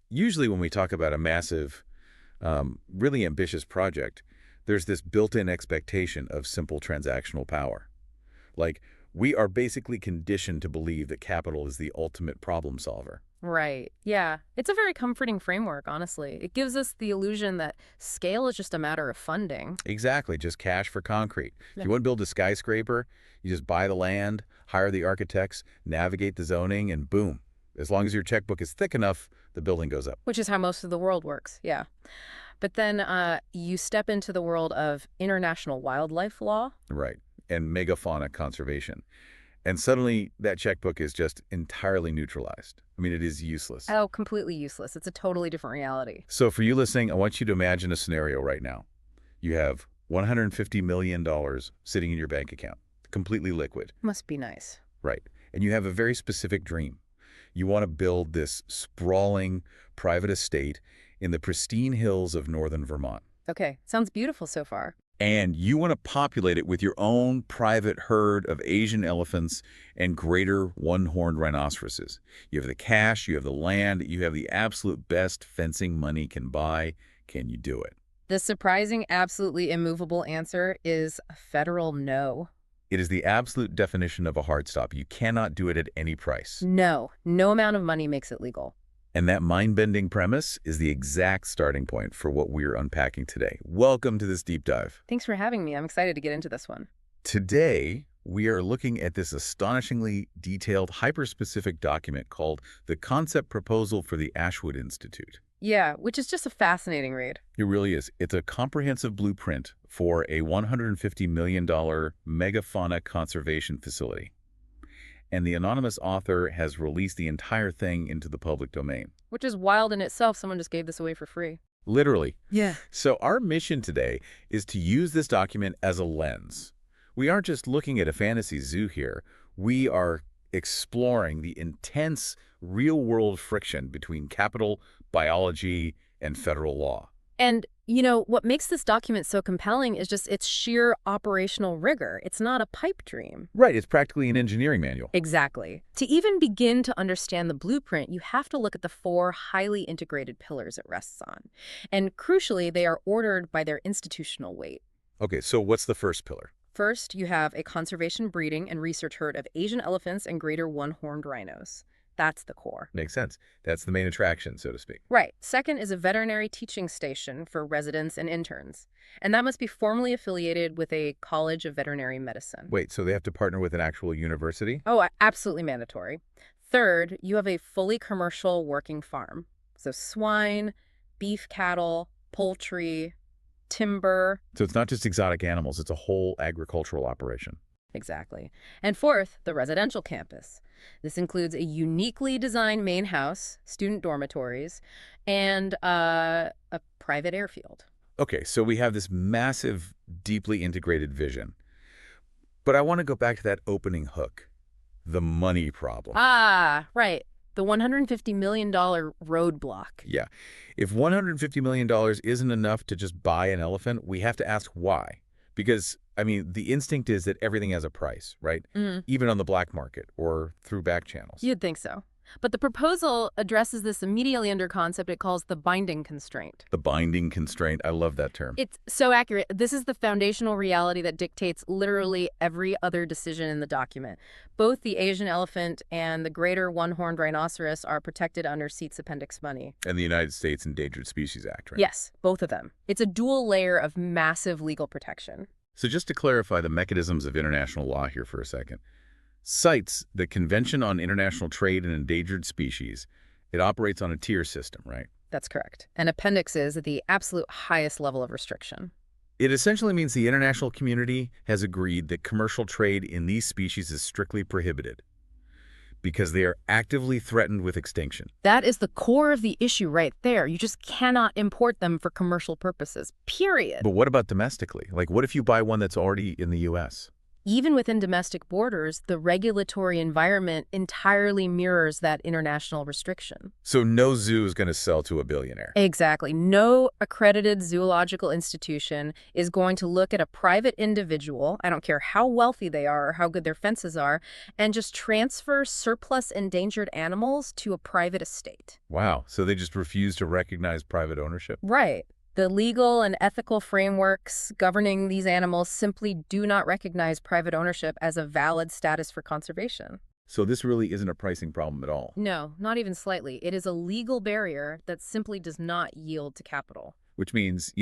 Usually when we talk about a massive, really ambitious project, there's this built-in expectation of simple transactional power. Like, we are basically conditioned to believe that capital is the ultimate problem solver. Right. Yeah. It's a very comforting framework, honestly. It gives us the illusion that scale is just a matter of funding. Exactly, just cash for concrete. If Yeah. you want to build a skyscraper, you just buy the land, hire the architects, navigate the zoning, and boom. As long as your checkbook is thick enough, the building goes up. Which is how most of the world works. Yeah. But then you step into the world of international wildlife law. Right. And megafauna conservation. And suddenly that checkbook is just entirely neutralized. I mean, it is useless. Oh, completely useless. It's a totally different reality. So for you listening, I want you to imagine a scenario right now. You have $150 million sitting in your bank account, completely liquid. Must be nice. Right. And you have a very specific dream. You want to build this sprawling private estate in the pristine hills of northern Vermont. Okay. Sounds beautiful so far. And you want to populate it with your own private herd of Asian elephants and greater one-horned rhinoceroses. You have the cash, you have the land, you have the absolute best fencing money can buy. Can you do it? The surprising, absolutely immovable answer is a federal no. It is the absolute definition of a hard stop. You cannot do it at any price. No. No amount of money makes it legal. And that mind-bending premise is the exact starting point for what we're unpacking today. Welcome to this deep dive. Thanks for having me. I'm excited to get into this one. Today, we are looking at this astonishingly detailed, hyper-specific document called the Concept Proposal for the Ashwood Institute. Yeah, which is just a fascinating read. It really is. It's a comprehensive blueprint for a $150 million megafauna conservation facility. And the anonymous author has released the entire thing into the public domain. Which is wild in itself. Someone just gave this away for free. Literally. Yeah. So our mission today is to use this document as a lens. We aren't just looking at a fantasy zoo here. We are exploring the intense real-world friction between capital, biology, and federal law. And, what makes this document so compelling is just its sheer operational rigor. It's not a pipe dream. Right, it's practically an engineering manual. Exactly. To even begin to understand the blueprint, you have to look at the four highly integrated pillars it rests on. And crucially, they are ordered by their institutional weight. Okay, so what's the first pillar? First, you have a conservation breeding and research herd of Asian elephants and greater one-horned rhinos. That's the core. Makes sense. That's the main attraction, so to speak. Right. Second is a veterinary teaching station for residents and interns. And that must be formally affiliated with a college of veterinary medicine. Wait, so they have to partner with an actual university? Oh, absolutely mandatory. Third, you have a fully commercial working farm. So swine, beef cattle, poultry, timber. So it's not just exotic animals, it's a whole agricultural operation. Exactly. And fourth, the residential campus. This includes a uniquely designed main house, student dormitories, and a private airfield. Okay, so we have this massive, deeply integrated vision. But I want to go back to that opening hook, the money problem. Ah, right. The $150 million roadblock. Yeah. If $150 million isn't enough to just buy an elephant, we have to ask why. Because, the instinct is that everything has a price, right? Even on the black market or through back channels. You'd think so. But the proposal addresses this immediately under concept it calls the binding constraint. The binding constraint, I love that term. It's so accurate. This is the foundational reality that dictates literally every other decision in the document. Both the Asian elephant and the greater one-horned rhinoceros are protected under CETS Appendix money. And the United States Endangered Species Act, right? Yes, both of them. It's a dual layer of massive legal protection. So just to clarify the mechanisms of international law here for a second. CITES, the Convention on International Trade in Endangered Species, it operates on a tier system, right? That's correct. And appendix is the absolute highest level of restriction. It essentially means the international community has agreed that commercial trade in these species is strictly prohibited because they are actively threatened with extinction. That is the core of the issue right there. You just cannot import them for commercial purposes, period. But what about domestically? Like, what if you buy one that's already in the U.S.? Even within domestic borders, the regulatory environment entirely mirrors that international restriction. So no zoo is going to sell to a billionaire. Exactly. No accredited zoological institution is going to look at a private individual, I don't care how wealthy they are or how good their fences are, and just transfer surplus endangered animals to a private estate. Wow. So they just refuse to recognize private ownership? Right. The legal and ethical frameworks governing these animals simply do not recognize private ownership as a valid status for conservation. So this really isn't a pricing problem at all. No, not even slightly. It is a legal barrier that simply does not yield to capital. Which means,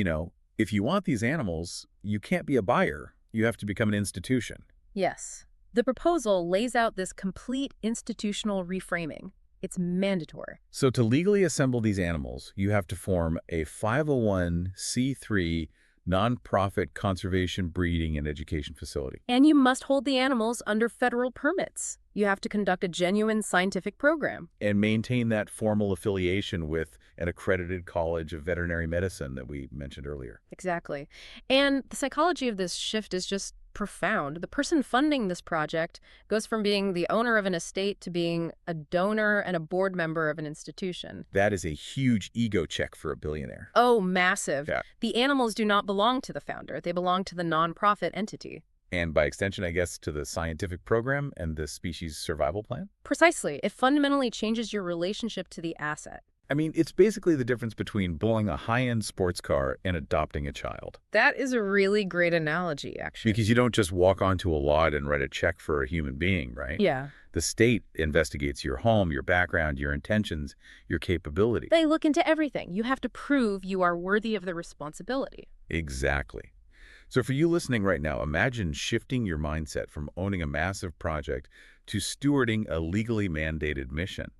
if you want these animals, you can't be a buyer. You have to become an institution. Yes. The proposal lays out this complete institutional reframing. It's mandatory. So to legally assemble these animals, you have to form a 501c3 nonprofit conservation, breeding, and education facility. And you must hold the animals under federal permits. You have to conduct a genuine scientific program. And maintain that formal affiliation with an accredited college of veterinary medicine that we mentioned earlier. Exactly. And the psychology of this shift is just profound. The person funding this project goes from being the owner of an estate to being a donor and a board member of an institution. That is a huge ego check for a billionaire. Oh, massive. Yeah. The animals do not belong to the founder. They belong to the nonprofit entity. And by extension, I guess, to the scientific program and the species survival plan? Precisely. It fundamentally changes your relationship to the asset. I mean, it's basically the difference between buying a high-end sports car and adopting a child. That is a really great analogy, actually. Because you don't just walk onto a lot and write a check for a human being, right? Yeah. The state investigates your home, your background, your intentions, your capability. They look into everything. You have to prove you are worthy of the responsibility. Exactly. So for you listening right now, imagine shifting your mindset from owning a massive project to stewarding a legally mandated mission.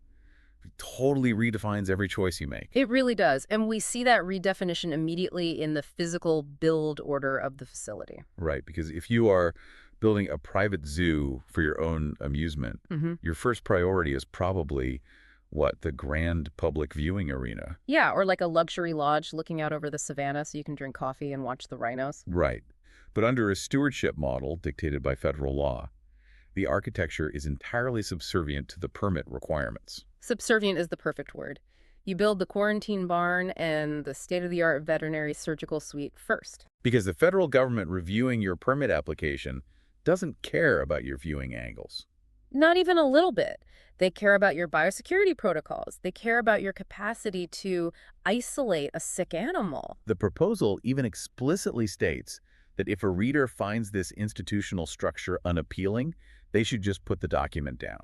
It totally redefines every choice you make. It really does. And we see that redefinition immediately in the physical build order of the facility. Right, because if you are building a private zoo for your own amusement, your first priority is probably, the grand public viewing arena. Yeah, or like a luxury lodge looking out over the savannah so you can drink coffee and watch the rhinos. Right. But under a stewardship model dictated by federal law, the architecture is entirely subservient to the permit requirements. Subservient is the perfect word. You build the quarantine barn and the state-of-the-art veterinary surgical suite first. Because the federal government reviewing your permit application doesn't care about your viewing angles. Not even a little bit. They care about your biosecurity protocols. They care about your capacity to isolate a sick animal. The proposal even explicitly states that if a reader finds this institutional structure unappealing, they should just put the document down.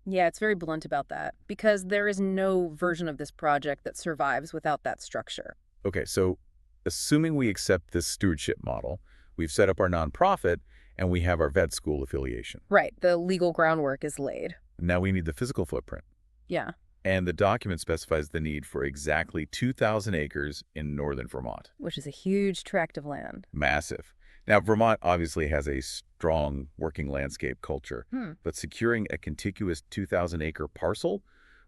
Yeah, it's very blunt about that, because there is no version of this project that survives without that structure. Okay, so assuming we accept this stewardship model, we've set up our nonprofit, and we have our vet school affiliation. Right, the legal groundwork is laid. Now we need the physical footprint. Yeah. And the document specifies the need for exactly 2,000 acres in northern Vermont. Which is a huge tract of land. Massive. Now, Vermont obviously has a strong working landscape culture, but securing a contiguous 2,000-acre parcel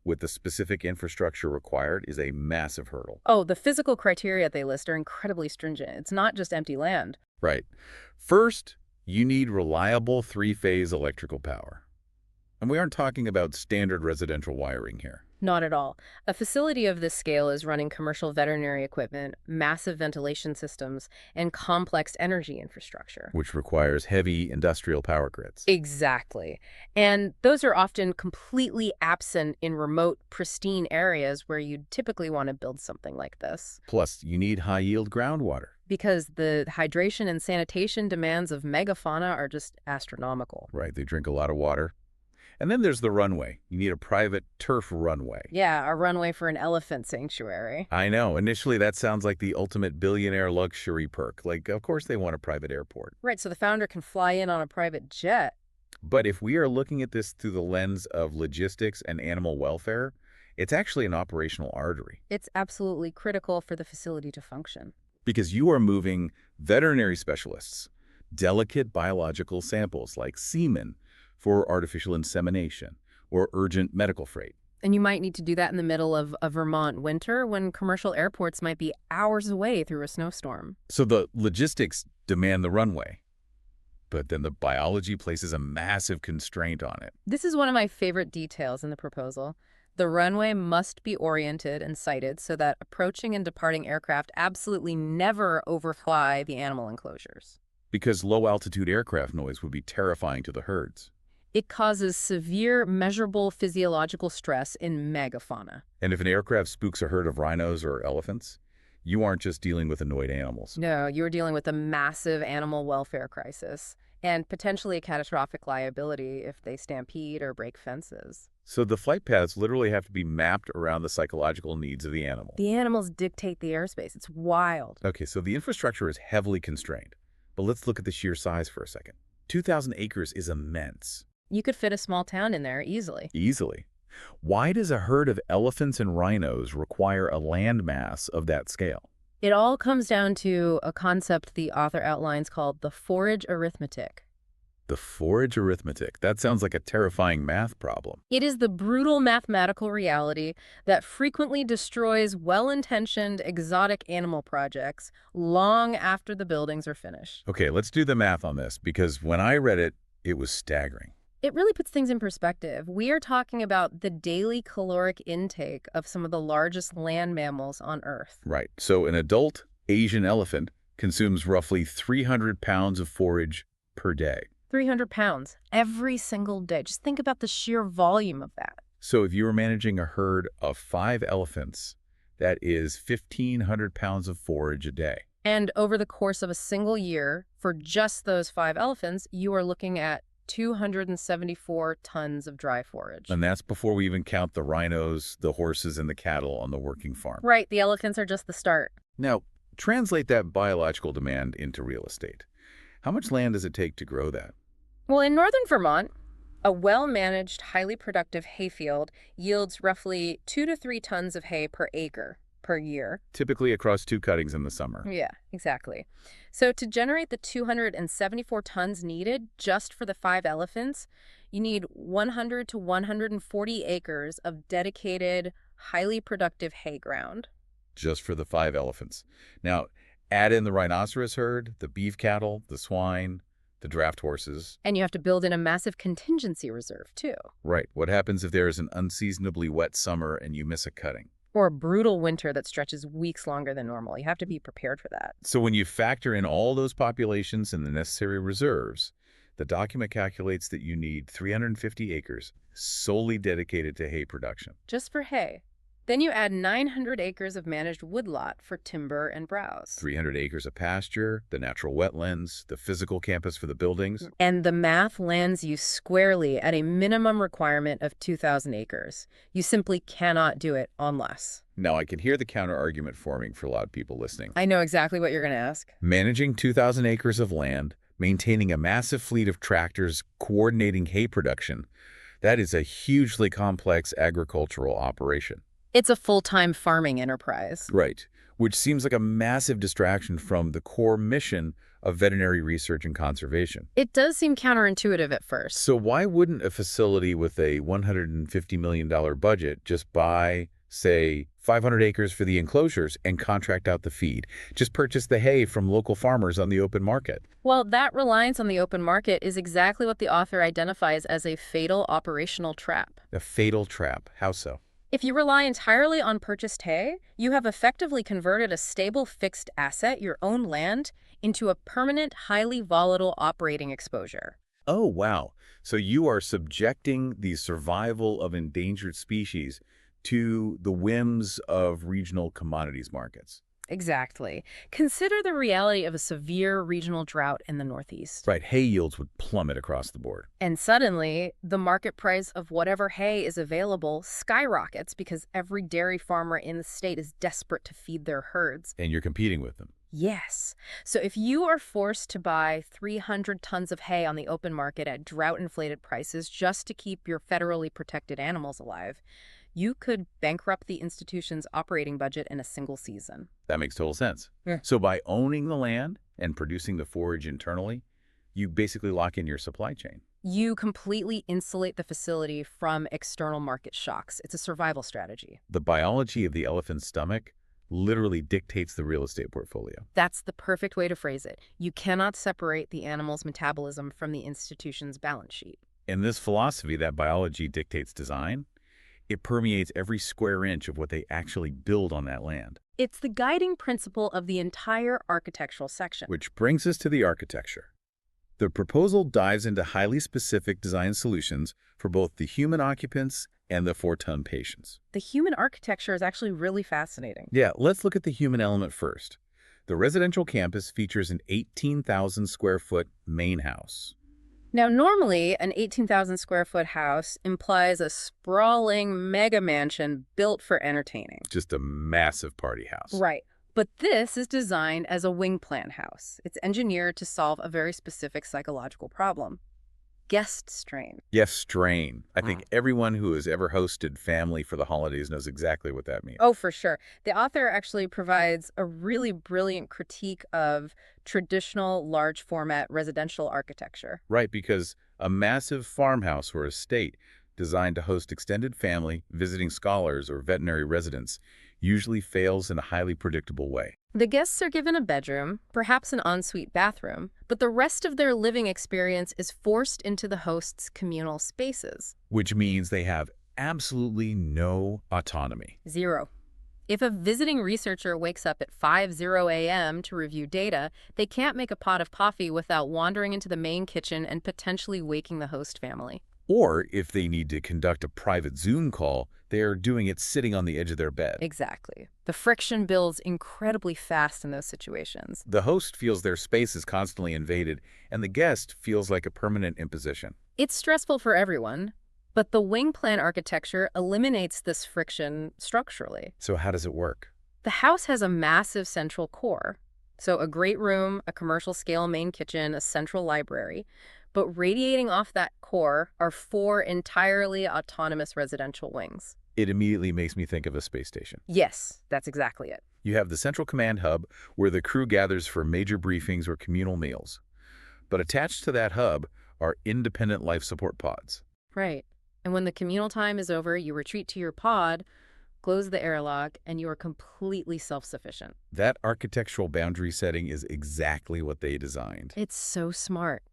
with the specific infrastructure required is a massive hurdle. Oh, the physical criteria they list are incredibly stringent. It's not just empty land. Right. First, you need reliable three-phase electrical power. And we aren't talking about standard residential wiring here. Not at all. A facility of this scale is running commercial veterinary equipment, massive ventilation systems, and complex energy infrastructure. Which requires heavy industrial power grids. Exactly. And those are often completely absent in remote, pristine areas where you'd typically want to build something like this. Plus, you need high-yield groundwater. Because the hydration and sanitation demands of megafauna are just astronomical. Right, they drink a lot of water. And then there's the runway. You need a private turf runway. Yeah, a runway for an elephant sanctuary. I know. Initially, that sounds like the ultimate billionaire luxury perk. Like, of course they want a private airport. Right, so the founder can fly in on a private jet. But if we are looking at this through the lens of logistics and animal welfare, it's actually an operational artery. It's absolutely critical for the facility to function. Because you are moving veterinary specialists, delicate biological samples like semen, for artificial insemination or urgent medical freight. And you might need to do that in the middle of a Vermont winter when commercial airports might be hours away through a snowstorm. So the logistics demand the runway. But then the biology places a massive constraint on it. This is one of my favorite details in the proposal. The runway must be oriented and sighted so that approaching and departing aircraft absolutely never overfly the animal enclosures. Because low-altitude aircraft noise would be terrifying to the herds. It causes severe, measurable physiological stress in megafauna. And if an aircraft spooks a herd of rhinos or elephants, you aren't just dealing with annoyed animals. No, you're dealing with a massive animal welfare crisis and potentially a catastrophic liability if they stampede or break fences. So the flight paths literally have to be mapped around the psychological needs of the animal. The animals dictate the airspace. It's wild. Okay, so the infrastructure is heavily constrained. But let's look at the sheer size for a second. 2,000 acres is immense. You could fit a small town in there easily. Easily. Why does a herd of elephants and rhinos require a landmass of that scale? It all comes down to a concept the author outlines called the forage arithmetic. The forage arithmetic. That sounds like a terrifying math problem. It is the brutal mathematical reality that frequently destroys well-intentioned exotic animal projects long after the buildings are finished. Okay, let's do the math on this, because when I read it, it was staggering. It really puts things in perspective. We are talking about the daily caloric intake of some of the largest land mammals on Earth. Right. So an adult Asian elephant consumes roughly 300 pounds of forage per day. 300 pounds every single day. Just think about the sheer volume of that. So if you were managing a herd of 5 elephants, that is 1,500 pounds of forage a day. And over the course of a single year, for just those 5 elephants, you are looking at 274 tons of dry forage. And that's before we even count the rhinos, the horses, and the cattle on the working farm. Right, the elephants are just the start. Now, translate that biological demand into real estate. How much land does it take to grow that? Well, in northern Vermont, a well-managed, highly productive hayfield yields roughly 2 to 3 tons of hay per acre per year. Typically across 2 cuttings in the summer. Yeah, exactly. So to generate the 274 tons needed just for the 5 elephants, you need 100 to 140 acres of dedicated, highly productive hay ground. Just for the 5 elephants. Now, add in the rhinoceros herd, the beef cattle, the swine, the draft horses. And you have to build in a massive contingency reserve, too. Right. What happens if there is an unseasonably wet summer and you miss a cutting? Or a brutal winter that stretches weeks longer than normal. You have to be prepared for that. So when you factor in all those populations and the necessary reserves, the document calculates that you need 350 acres solely dedicated to hay production. Just for hay. Then you add 900 acres of managed woodlot for timber and browse. 300 acres of pasture, the natural wetlands, the physical campus for the buildings. And the math lands you squarely at a minimum requirement of 2,000 acres. You simply cannot do it on less. Now, I can hear the counter-argument forming for a lot of people listening. I know exactly what you're going to ask. Managing 2,000 acres of land, maintaining a massive fleet of tractors, coordinating hay production, that is a hugely complex agricultural operation. It's a full-time farming enterprise. Right, which seems like a massive distraction from the core mission of veterinary research and conservation. It does seem counterintuitive at first. So why wouldn't a facility with a $150 million budget just buy, say, 500 acres for the enclosures and contract out the feed? Just purchase the hay from local farmers on the open market. Well, that reliance on the open market is exactly what the author identifies as a fatal operational trap. A fatal trap. How so? If you rely entirely on purchased hay, you have effectively converted a stable fixed asset, your own land, into a permanent, highly volatile operating exposure. Oh, wow. So you are subjecting the survival of endangered species to the whims of regional commodities markets. Exactly. Consider the reality of a severe regional drought in the Northeast. Right, hay yields would plummet across the board. And suddenly, the market price of whatever hay is available skyrockets because every dairy farmer in the state is desperate to feed their herds. And you're competing with them. Yes. So if you are forced to buy 300 tons of hay on the open market at drought-inflated prices just to keep your federally protected animals alive, you could bankrupt the institution's operating budget in a single season. That makes total sense. Yeah. So by owning the land and producing the forage internally, you basically lock in your supply chain. You completely insulate the facility from external market shocks. It's a survival strategy. The biology of the elephant's stomach literally dictates the real estate portfolio. That's the perfect way to phrase it. You cannot separate the animal's metabolism from the institution's balance sheet. And this philosophy that biology dictates design, it permeates every square inch of what they actually build on that land. It's the guiding principle of the entire architectural section. Which brings us to the architecture. The proposal dives into highly specific design solutions for both the human occupants and the 4-ton patients. The human architecture is actually really fascinating. Yeah, let's look at the human element first. The residential campus features an 18,000 square foot main house. Now, normally, an 18,000 square foot house implies a sprawling mega mansion built for entertaining. Just a massive party house. Right. But this is designed as a wing plan house. It's engineered to solve a very specific psychological problem: guest strain. Yes, strain. I think everyone who has ever hosted family for the holidays knows exactly what that means. Oh, for sure. The author actually provides a really brilliant critique of traditional large format residential architecture. Right, because a massive farmhouse or estate designed to host extended family, visiting scholars, or veterinary residents usually fails in a highly predictable way. The guests are given a bedroom, perhaps an ensuite bathroom, but the rest of their living experience is forced into the host's communal spaces. Which means they have absolutely no autonomy. Zero. If a visiting researcher wakes up at 5:00 a.m. to review data, they can't make a pot of coffee without wandering into the main kitchen and potentially waking the host family. Or if they need to conduct a private Zoom call, they are doing it sitting on the edge of their bed. Exactly. The friction builds incredibly fast in those situations. The host feels their space is constantly invaded, and the guest feels like a permanent imposition. It's stressful for everyone, but the wing plan architecture eliminates this friction structurally. So how does it work? The house has a massive central core. So a great room, a commercial scale main kitchen, a central library. But radiating off that core are 4 entirely autonomous residential wings. It immediately makes me think of a space station. Yes, that's exactly it. You have the central command hub where the crew gathers for major briefings or communal meals. But attached to that hub are independent life support pods. Right. And when the communal time is over, you retreat to your pod, close the airlock, and you are completely self-sufficient. That architectural boundary setting is exactly what they designed. It's so smart.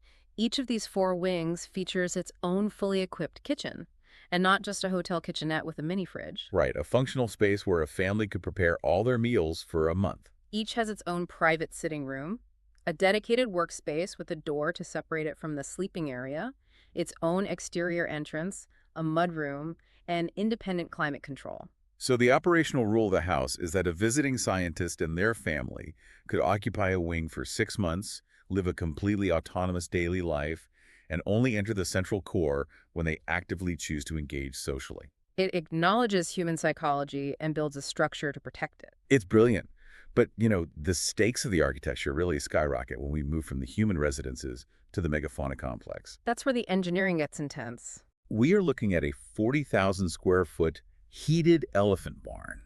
Each of these 4 wings features its own fully equipped kitchen, and not just a hotel kitchenette with a mini fridge. Right, a functional space where a family could prepare all their meals for a month. Each has its own private sitting room, a dedicated workspace with a door to separate it from the sleeping area, its own exterior entrance, a mudroom, and independent climate control. So the operational rule of the house is that a visiting scientist and their family could occupy a wing for 6 months, live a completely autonomous daily life, and only enter the central core when they actively choose to engage socially. It acknowledges human psychology and builds a structure to protect it. It's brilliant. But, the stakes of the architecture really skyrocket when we move from the human residences to the megafauna complex. That's where the engineering gets intense. We are looking at a 40,000 square foot heated elephant barn.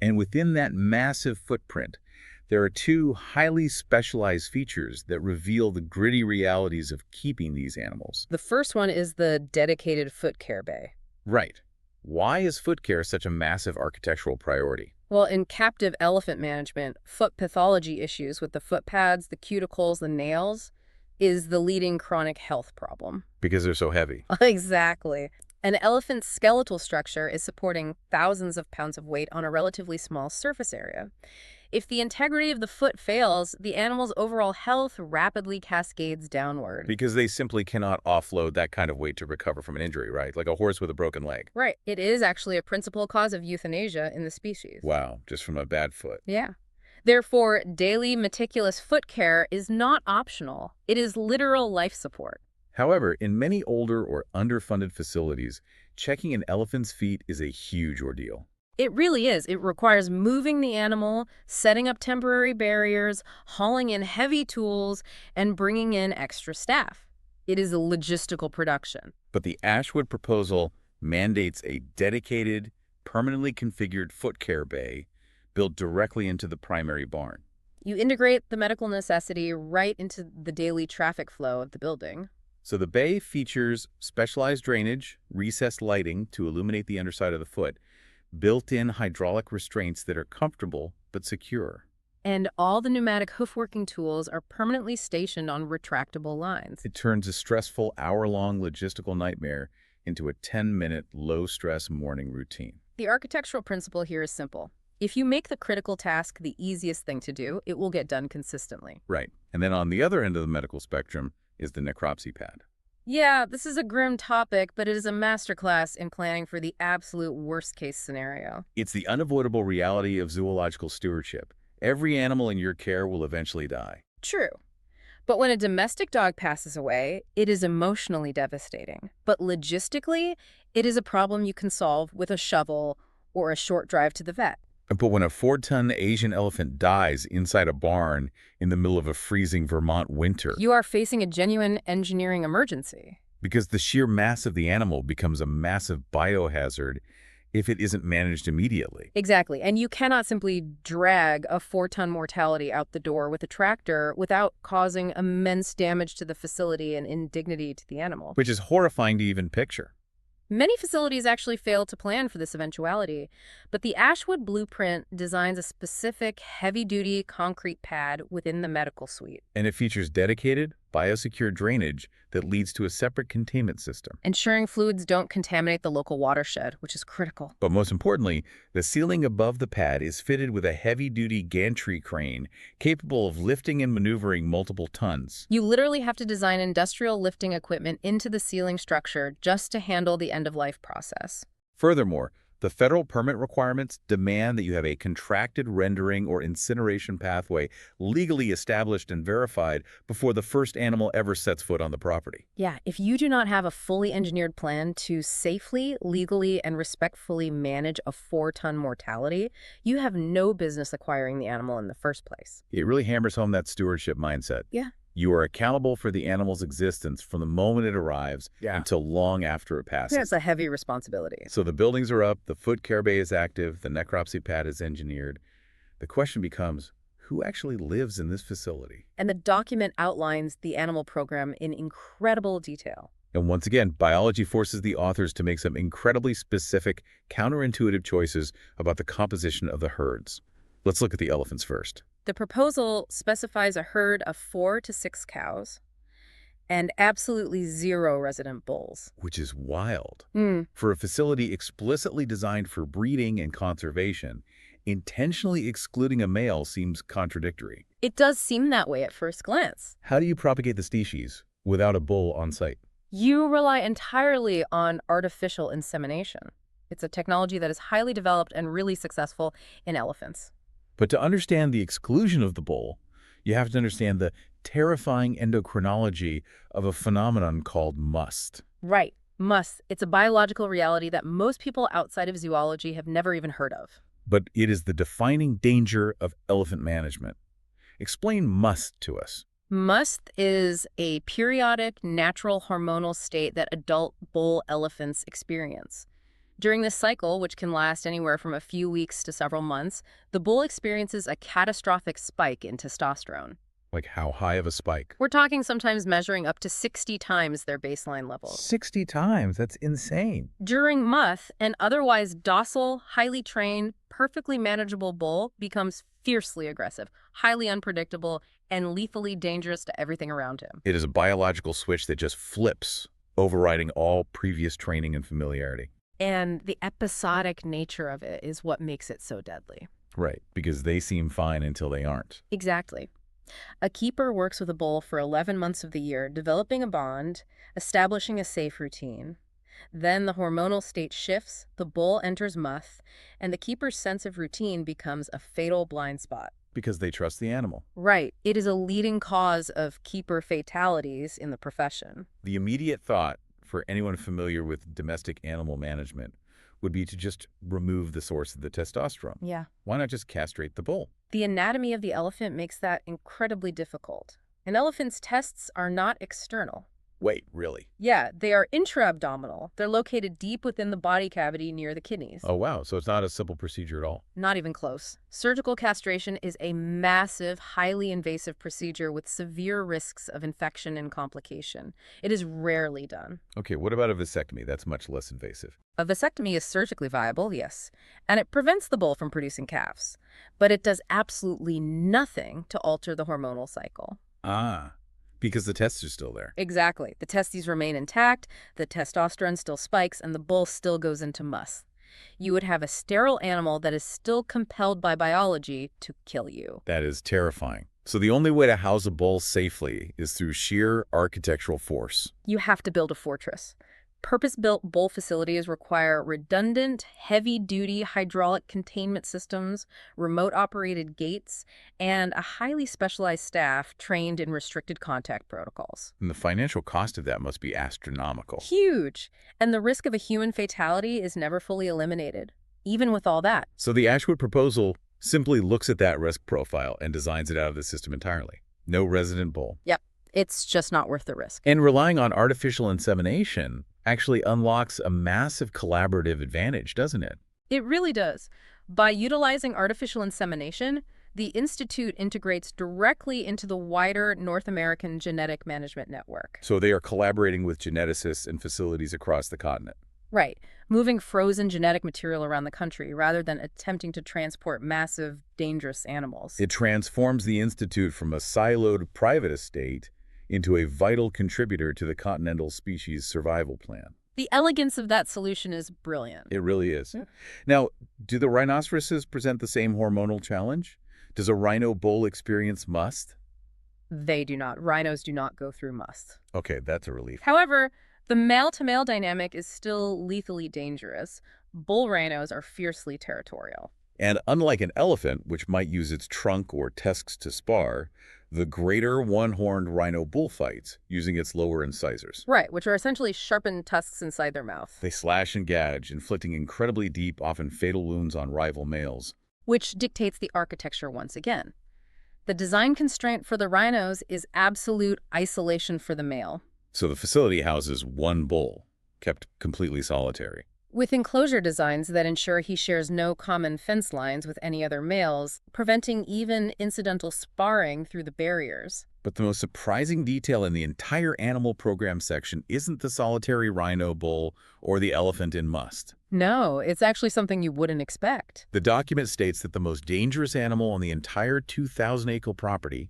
And within that massive footprint, there are 2 highly specialized features that reveal the gritty realities of keeping these animals. The first one is the dedicated foot care bay. Right. Why is foot care such a massive architectural priority? Well, in captive elephant management, foot pathology issues with the foot pads, the cuticles, the nails is the leading chronic health problem. Because they're so heavy. Exactly. An elephant's skeletal structure is supporting thousands of pounds of weight on a relatively small surface area. If the integrity of the foot fails, the animal's overall health rapidly cascades downward. Because they simply cannot offload that kind of weight to recover from an injury, right? Like a horse with a broken leg. Right. It is actually a principal cause of euthanasia in the species. Wow, just from a bad foot. Yeah. Therefore, daily meticulous foot care is not optional. It is literal life support. However, in many older or underfunded facilities, checking an elephant's feet is a huge ordeal. It really is. It requires moving the animal, setting up temporary barriers, hauling in heavy tools, and bringing in extra staff. It is a logistical production. But the Ashwood proposal mandates a dedicated, permanently configured foot care bay built directly into the primary barn. You integrate the medical necessity right into the daily traffic flow of the building. So the bay features specialized drainage, recessed lighting to illuminate the underside of the foot, built-in hydraulic restraints that are comfortable but secure. And all the pneumatic hoof-working tools are permanently stationed on retractable lines. It turns a stressful hour-long logistical nightmare into a 10-minute low-stress morning routine. The architectural principle here is simple. If you make the critical task the easiest thing to do, it will get done consistently. Right. And then on the other end of the medical spectrum is the necropsy pad. Yeah, this is a grim topic, but it is a masterclass in planning for the absolute worst-case scenario. It's the unavoidable reality of zoological stewardship. Every animal in your care will eventually die. True. But when a domestic dog passes away, it is emotionally devastating. But logistically, it is a problem you can solve with a shovel or a short drive to the vet. But when a 4-ton Asian elephant dies inside a barn in the middle of a freezing Vermont winter, You are facing a genuine engineering emergency. because the sheer mass of the animal becomes a massive biohazard if it isn't managed immediately. Exactly. And you cannot simply drag a 4-ton mortality out the door with a tractor without causing immense damage to the facility and indignity to the animal. Which is horrifying to even picture. Many facilities actually fail to plan for this eventuality, but the Ashwood Blueprint designs a specific heavy-duty concrete pad within the medical suite, And it features dedicated, biosecure drainage that leads to a separate containment system. ensuring fluids don't contaminate the local watershed, which is critical. But most importantly, the ceiling above the pad is fitted with a heavy-duty gantry crane capable of lifting and maneuvering multiple tons. You literally have to design industrial lifting equipment into the ceiling structure just to handle the end-of-life process. Furthermore, the federal permit requirements demand that you have a contracted rendering or incineration pathway legally established and verified before the first animal ever sets foot on the property. Yeah, if you do not have a fully engineered plan to safely, legally, and respectfully manage a 4-ton mortality, you have no business acquiring the animal in the first place. It really hammers home that stewardship mindset. Yeah. You are accountable for the animal's existence from the moment it arrives until long after it passes. That's a heavy responsibility. So the buildings are up, the foot care bay is active, the necropsy pad is engineered. The question becomes, who actually lives in this facility? And the document outlines the animal program in incredible detail. And once again, biology forces the authors to make some incredibly specific, counterintuitive choices about the composition of the herds. Let's look at the elephants first. The proposal specifies a herd of 4 to 6 cows and absolutely 0 resident bulls. Which is wild. For a facility explicitly designed for breeding and conservation, intentionally excluding a male seems contradictory. It does seem that way at first glance. How do you propagate the species without a bull on site? You rely entirely on artificial insemination. It's a technology that is highly developed and really successful in elephants. But to understand the exclusion of the bull, you have to understand the terrifying endocrinology of a phenomenon called must. Right. Must. It's a biological reality that most people outside of zoology have never even heard of. But it is the defining danger of elephant management. Explain must to us. Must is a periodic natural hormonal state that adult bull elephants experience. During this cycle, which can last anywhere from a few weeks to several months, the bull experiences a catastrophic spike in testosterone. Like how high of a spike? We're talking sometimes measuring up to 60 times their baseline level. 60 times. That's insane. During muth, an otherwise docile, highly trained, perfectly manageable bull becomes fiercely aggressive, highly unpredictable, and lethally dangerous to everything around him. It is a biological switch that just flips, overriding all previous training and familiarity. And the episodic nature of it is what makes it so deadly. Right, because they seem fine until they aren't. Exactly. A keeper works with a bull for 11 months of the year, developing a bond, establishing a safe routine. Then the hormonal state shifts, the bull enters muth, and the keeper's sense of routine becomes a fatal blind spot. Because they trust the animal. Right. It is a leading cause of keeper fatalities in the profession. The immediate thought for anyone familiar with domestic animal management would be to just remove the source of the testosterone. Yeah. Why not just castrate the bull? The anatomy of the elephant makes that incredibly difficult. An elephant's tests are not external. Wait, really? Yeah, they are intra-abdominal. They're located deep within the body cavity near the kidneys. Oh, wow. So it's not a simple procedure at all. Not even close. Surgical castration is a massive, highly invasive procedure with severe risks of infection and complication. It is rarely done. Okay, what about a vasectomy? That's much less invasive. A vasectomy is surgically viable, yes, and it prevents the bull from producing calves. But it does absolutely nothing to alter the hormonal cycle. Ah, because the tests are still there. Exactly. The testes remain intact, the testosterone still spikes, and the bull still goes into must. You would have a sterile animal that is still compelled by biology to kill you. That is terrifying. So the only way to house a bull safely is through sheer architectural force. You have to build a fortress. Purpose-built bull facilities require redundant, heavy-duty hydraulic containment systems, remote-operated gates, and a highly specialized staff trained in restricted contact protocols. And the financial cost of that must be astronomical. Huge! And the risk of a human fatality is never fully eliminated, even with all that. So the Ashwood proposal simply looks at that risk profile and designs it out of the system entirely. No resident bull. Yep, it's just not worth the risk. And relying on artificial insemination actually unlocks a massive collaborative advantage, doesn't it? It really does. By utilizing artificial insemination, the Institute integrates directly into the wider North American genetic management network. So they are collaborating with geneticists and facilities across the continent. Right, moving frozen genetic material around the country rather than attempting to transport massive, dangerous animals. It transforms the Institute from a siloed private estate into a vital contributor to the continental species survival plan. The elegance of that solution is brilliant. It really is. Yeah. Now, do the rhinoceroses present the same hormonal challenge? Does a rhino bull experience must? They do not. Rhinos do not go through must. Okay, that's a relief. However, the male-to-male dynamic is still lethally dangerous. Bull rhinos are fiercely territorial. And unlike an elephant, which might use its trunk or tusks to spar, the greater one-horned rhino bullfights using its lower incisors. Right, which are essentially sharpened tusks inside their mouth. They slash and gouge, inflicting incredibly deep, often fatal wounds on rival males. Which dictates the architecture once again. The design constraint for the rhinos is absolute isolation for the male. So the facility houses one bull, kept completely solitary. With enclosure designs that ensure he shares no common fence lines with any other males, preventing even incidental sparring through the barriers. But the most surprising detail in the entire animal program section isn't the solitary rhino bull or the elephant in must. No, it's actually something you wouldn't expect. The document states that the most dangerous animal on the entire 2,000-acre property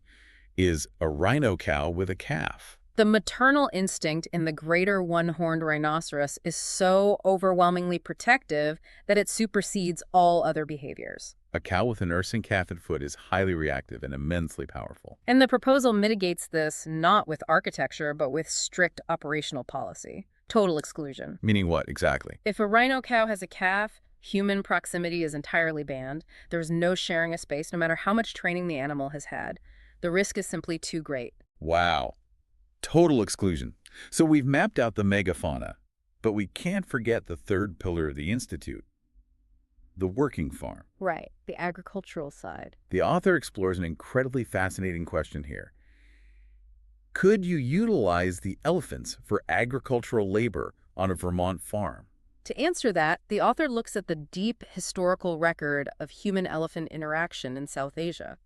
is a rhino cow with a calf. The maternal instinct in the greater one-horned rhinoceros is so overwhelmingly protective that it supersedes all other behaviors. A cow with a nursing calf at foot is highly reactive and immensely powerful. And the proposal mitigates this not with architecture, but with strict operational policy. Total exclusion. Meaning what, exactly? If a rhino cow has a calf, human proximity is entirely banned. There is no sharing a space, no matter how much training the animal has had. The risk is simply too great. Wow. Total exclusion. So we've mapped out the megafauna, but we can't forget the third pillar of the Institute, the working farm. Right, the agricultural side. The author explores an incredibly fascinating question here. Could you utilize the elephants for agricultural labor on a Vermont farm? To answer that, the author looks at the deep historical record of human-elephant interaction in South Asia.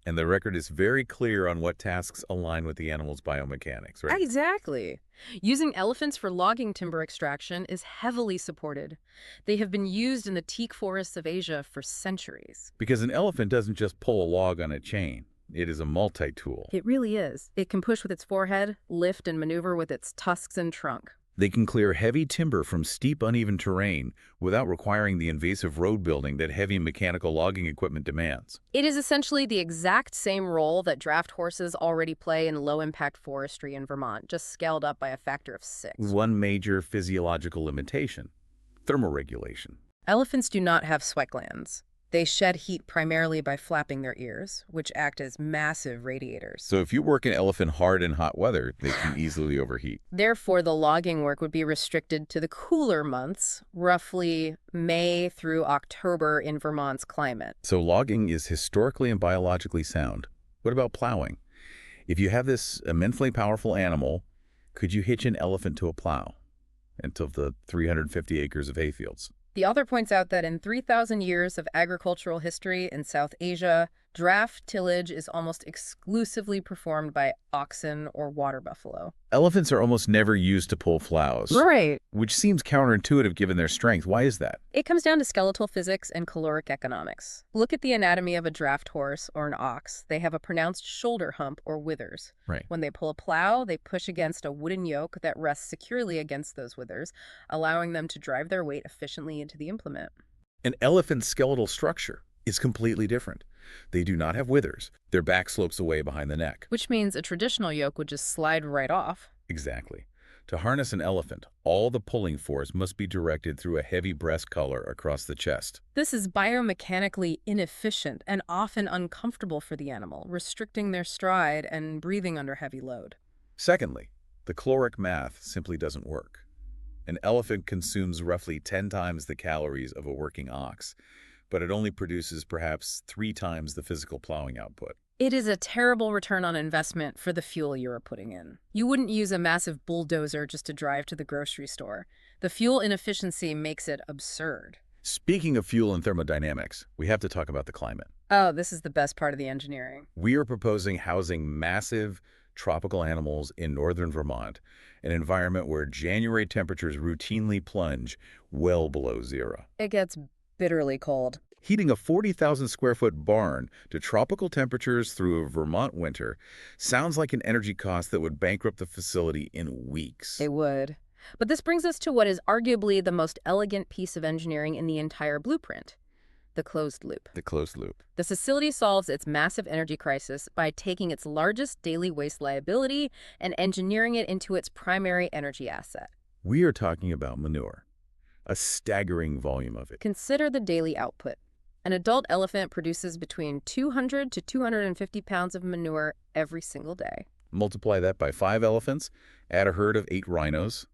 And the record is very clear on what tasks align with the animal's biomechanics, right? Exactly. Using elephants for logging timber extraction is heavily supported. They have been used in the teak forests of Asia for centuries. Because an elephant doesn't just pull a log on a chain. It is a multi-tool. It really is. It can push with its forehead, lift and maneuver with its tusks and trunk. They can clear heavy timber from steep, uneven terrain without requiring the invasive road building that heavy mechanical logging equipment demands. It is essentially the exact same role that draft horses already play in low-impact forestry in Vermont, just scaled up by a factor of 6. One major physiological limitation: thermoregulation. Elephants do not have sweat glands. They shed heat primarily by flapping their ears, which act as massive radiators. So if you work an elephant hard in hot weather, they can easily overheat. Therefore, the logging work would be restricted to the cooler months, roughly May through October in Vermont's climate. So logging is historically and biologically sound. What about plowing? If you have this immensely powerful animal Could you hitch an elephant to a plow into the 350 acres of hayfields? The author points out that in 3,000 years of agricultural history in South Asia, draft tillage is almost exclusively performed by oxen or water buffalo. Elephants are almost never used to pull plows, Right. which seems counterintuitive given their strength. Why is that? It comes down to skeletal physics and caloric economics. Look at the anatomy of a draft horse or an ox. They have a pronounced shoulder hump or withers. Right. When they pull a plow, they push against a wooden yoke that rests securely against those withers, allowing them to drive their weight efficiently into the implement. An elephant's skeletal structure is completely different. They do not have withers. Their back slopes away behind the neck. Which means a traditional yoke would just slide right off. Exactly. To harness an elephant, all the pulling force must be directed through a heavy breast collar across the chest. This is biomechanically inefficient and often uncomfortable for the animal, restricting their stride and breathing under heavy load. Secondly, the caloric math simply doesn't work. An elephant consumes roughly 10 times the calories of a working ox, but it only produces perhaps 3 times the physical plowing output. It is a terrible return on investment for the fuel you are putting in. You wouldn't use a massive bulldozer just to drive to the grocery store. The fuel inefficiency makes it absurd. Speaking of fuel and thermodynamics, we have to talk about the climate. Oh, this is the best part of the engineering. We are proposing housing massive tropical animals in northern Vermont, an environment where January temperatures routinely plunge well below zero. It gets bitterly cold. Heating a 40,000 square foot barn to tropical temperatures through a Vermont winter sounds like an energy cost that would bankrupt the facility in weeks. It would. But this brings us to what is arguably the most elegant piece of engineering in the entire blueprint: the closed loop. The closed loop. The facility solves its massive energy crisis by taking its largest daily waste liability and engineering it into its primary energy asset. We are talking about manure, a staggering volume of it. Consider the daily output. An adult elephant produces between 200 to 250 pounds of manure every single day. Multiply that by 5 elephants, add a herd of 8 rhinos,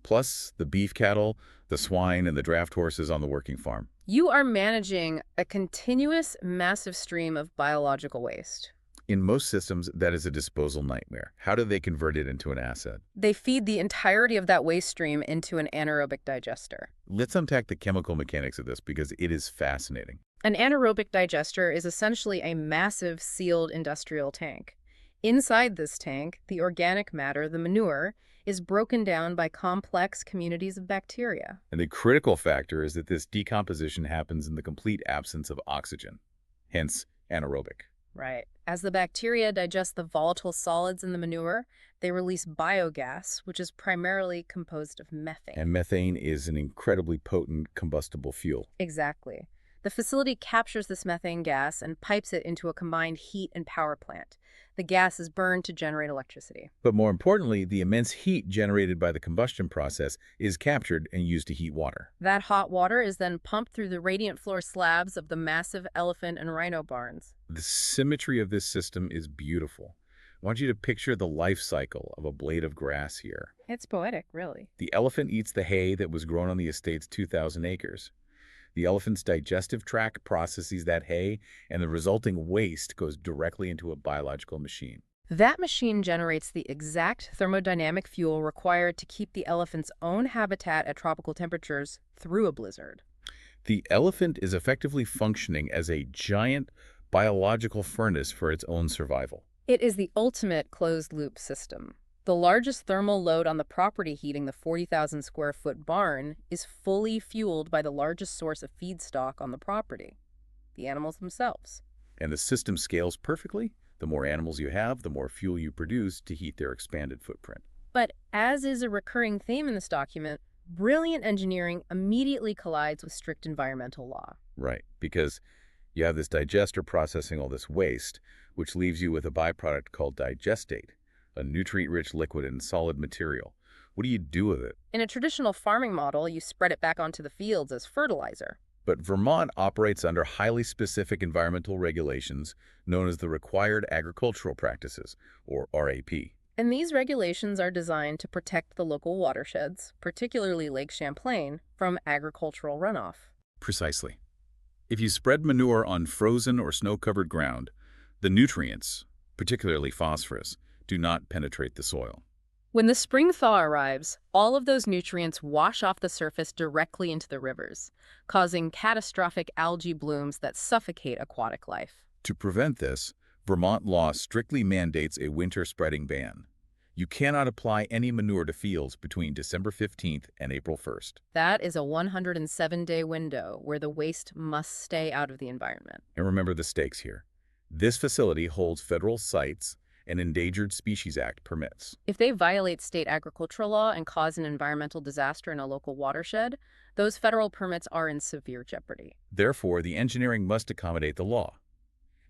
plus the beef cattle, the swine, and the draft horses on the working farm. You are managing a continuous, massive stream of biological waste. In most systems, that is a disposal nightmare. How do they convert it into an asset? They feed the entirety of that waste stream into an anaerobic digester. Let's unpack the chemical mechanics of this because it is fascinating. An anaerobic digester is essentially a massive sealed industrial tank. Inside this tank, the organic matter, the manure, is broken down by complex communities of bacteria. And the critical factor is that this decomposition happens in the complete absence of oxygen, hence anaerobic. Right. As the bacteria digest the volatile solids in the manure, they release biogas, which is primarily composed of methane. And methane is an incredibly potent combustible fuel. Exactly. The facility captures this methane gas and pipes it into a combined heat and power plant. The gas is burned to generate electricity. But more importantly, the immense heat generated by the combustion process is captured and used to heat water. That hot water is then pumped through the radiant floor slabs of the massive elephant and rhino barns. The symmetry of this system is beautiful. I want you to picture the life cycle of a blade of grass here. It's poetic, really. The elephant eats the hay that was grown on the estate's 2,000 acres. The elephant's digestive tract processes that hay, and the resulting waste goes directly into a biological machine. That machine generates the exact thermodynamic fuel required to keep the elephant's own habitat at tropical temperatures through a blizzard. The elephant is effectively functioning as a giant biological furnace for its own survival. It is the ultimate closed-loop system. The largest thermal load on the property heating the 40,000 square foot barn is fully fueled by the largest source of feedstock on the property, the animals themselves. And the system scales perfectly. The more animals you have, the more fuel you produce to heat their expanded footprint. But as is a recurring theme in this document, brilliant engineering immediately collides with strict environmental law. Right, because you have this digester processing all this waste, which leaves you with a byproduct called digestate, a nutrient-rich liquid and solid material. What do you do with it? In a traditional farming model, you spread it back onto the fields as fertilizer. But Vermont operates under highly specific environmental regulations known as the Required Agricultural Practices, or RAP. And these regulations are designed to protect the local watersheds, particularly Lake Champlain, from agricultural runoff. Precisely. If you spread manure on frozen or snow-covered ground, the nutrients, particularly phosphorus, do not penetrate the soil. When the spring thaw arrives, all of those nutrients wash off the surface directly into the rivers, causing catastrophic algae blooms that suffocate aquatic life. To prevent this, Vermont law strictly mandates a winter spreading ban. You cannot apply any manure to fields between December 15th and April 1st. That is a 107-day window where the waste must stay out of the environment. And remember the stakes here. This facility holds federal sites and Endangered Species Act permits. If they violate state agricultural law and cause an environmental disaster in a local watershed, those federal permits are in severe jeopardy. Therefore, the engineering must accommodate the law.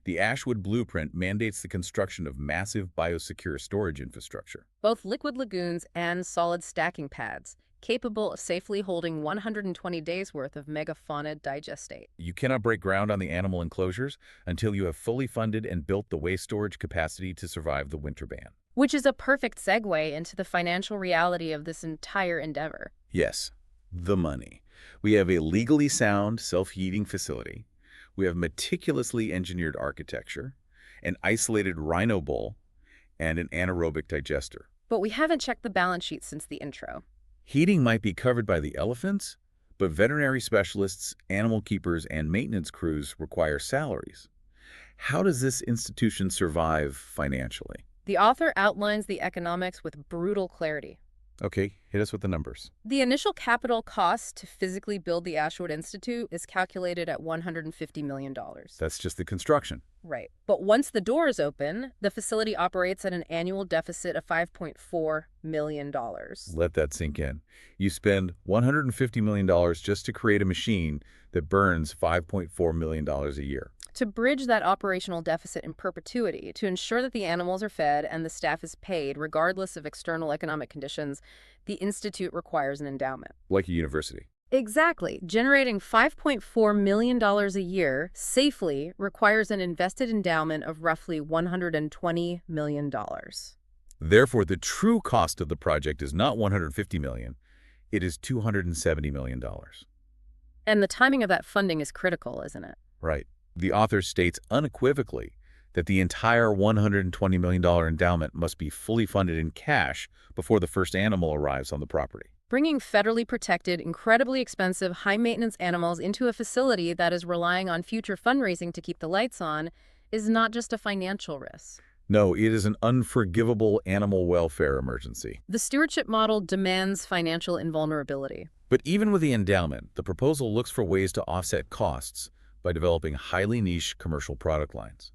The Ashwood Blueprint mandates the construction of massive biosecure storage infrastructure. Both liquid lagoons and solid stacking pads, capable of safely holding 120 days' worth of megafauna digestate. You cannot break ground on the animal enclosures until you have fully funded and built the waste storage capacity to survive the winter ban. Which is a perfect segue into the financial reality of this entire endeavor. Yes, the money. We have a legally sound, self-heating facility. We have meticulously engineered architecture, an isolated rhino bowl, and an anaerobic digester. But we haven't checked the balance sheet since the intro. Heating might be covered by the elephants, but veterinary specialists, animal keepers, and maintenance crews require salaries. How does this institution survive financially? The author outlines the economics with brutal clarity. Okay, hit us with the numbers. The initial capital cost to physically build the Ashwood Institute is calculated at $150 million. That's just the construction. Right. But once the doors open, the facility operates at an annual deficit of $5.4 million. Let that sink in. You spend $150 million just to create a machine that burns $5.4 million a year. To bridge that operational deficit in perpetuity, to ensure that the animals are fed and the staff is paid regardless of external economic conditions, the Institute requires an endowment. Like a university. Exactly. Generating $5.4 million a year safely requires an invested endowment of roughly $120 million. Therefore, the true cost of the project is not $150 million. It is $270 million. And the timing of that funding is critical, isn't it? Right. The author states unequivocally that the entire $120 million endowment must be fully funded in cash before the first animal arrives on the property. Bringing federally protected, incredibly expensive, high-maintenance animals into a facility that is relying on future fundraising to keep the lights on is not just a financial risk. No, it is an unforgivable animal welfare emergency. The stewardship model demands financial invulnerability. But even with the endowment, the proposal looks for ways to offset costs by developing highly niche commercial product lines.